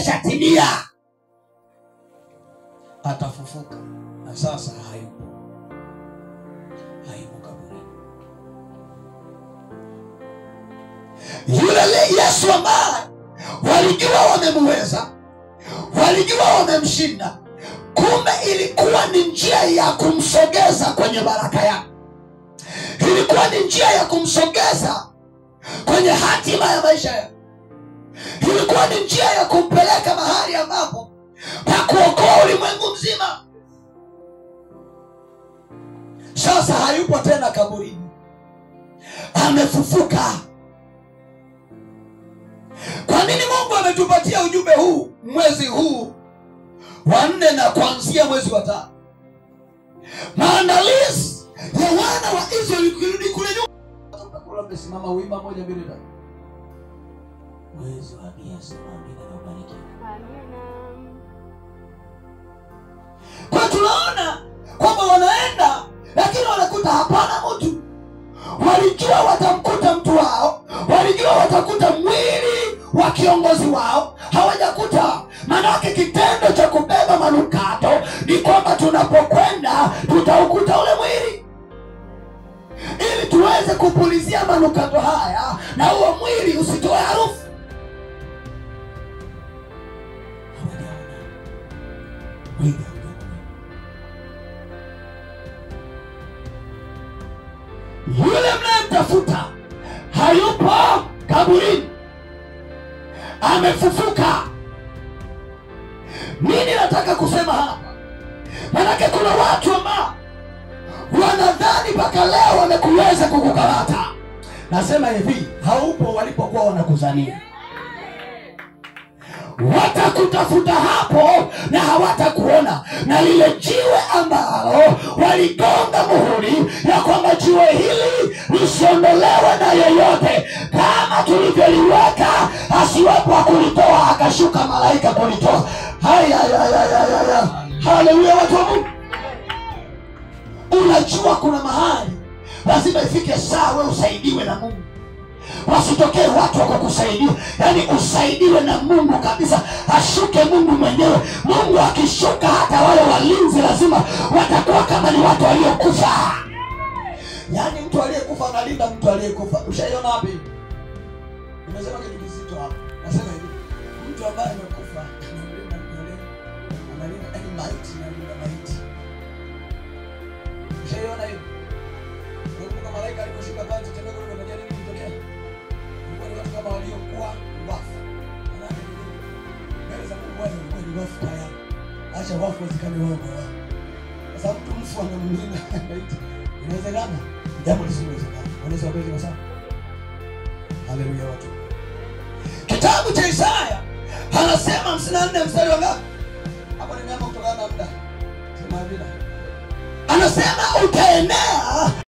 imeshatimia. Atafufuka na sasa hayupo kaburini. Yule Yesu ambaye walijua wamemweza, walijua wamemshinda, kumbe ilikuwa ni njia ya kumsogeza kwenye baraka yake. Ilikuwa ni njia ya kumsogeza kwenye hatima ya maisha yake. Ilikuwa ni njia ya kumpeleka mahali ambapo pa kuokoa ulimwengu mzima. Sasa hayupo tena kaburini, amefufuka. Kwa nini Mungu ametupatia ujumbe huu mwezi huu wa 4 na kuanzia mwezi wa 5? Maandalizi ya wana wa Israeli kurudi kule nyuma. Tutakula msimama wima 1 2 3. Mwezi wa 9 simama na ubariki. Amina. Kwa tunaona kwamba wanaenda lakini wanakuta hapana mtu. Walijua watamkuta mtu wao, walijua watakuta mwili wa kiongozi wao, hawajakuta. Maana kitendo cha kubeba manukato ni kwamba tunapokwenda tutaukuta ule mwili, ili tuweze kupulizia manukato haya na huo mwili usitoe harufu. Yule mnayemtafuta hayupo kaburini, amefufuka. Nini nataka kusema hapa? Maana kuna watu ambao wanadhani mpaka leo wamekuweza kukukamata. Nasema hivi, haupo walipokuwa wanakuzania. Watakutafuta hapo na hawatakuona, na lile jiwe ambalo waligonga muhuri ya kwamba jiwe hili lisiondolewe na yeyote, kama tulivyoliweka asiwepo kulitoa, akashuka malaika kulitoa. Haya. Haleluya watu wa Mungu. Unajua kuna mahali lazima ifike saa wewe usaidiwe na Mungu. Wasitokee watu wakakusaidia, yani usaidiwe na Mungu kabisa. Ashuke Mungu mwenyewe. Mungu akishuka hata wale walinzi lazima watakuwa kama ni watu waliokufa. Yani mtu aliyekufa analinda mtu aliyekufa. Ushaiona wapi? Nimesema kitu kizito hapa. Nasema hivi, mtu ambaye amekufa analinda maiti na maiti. Ushaiona hivi? Kwa malaika aliposhuka pale tena kwa nini kutokea? Kama waliokuwa wafu. Mbele za Mungu wale walikuwa ni wafu tayari. Acha wafu wazikane wao kwa wao. Kwa sababu mfu anamlinda maiti. Inawezekana? Jambo lisilowezekana. Unaweza kuelewa sawa? Haleluya watu. Kitabu cha Isaya anasema 54 mstari wa ngapi? Hapo nimeanza kutokana na muda. Sema bila. Anasema utaenea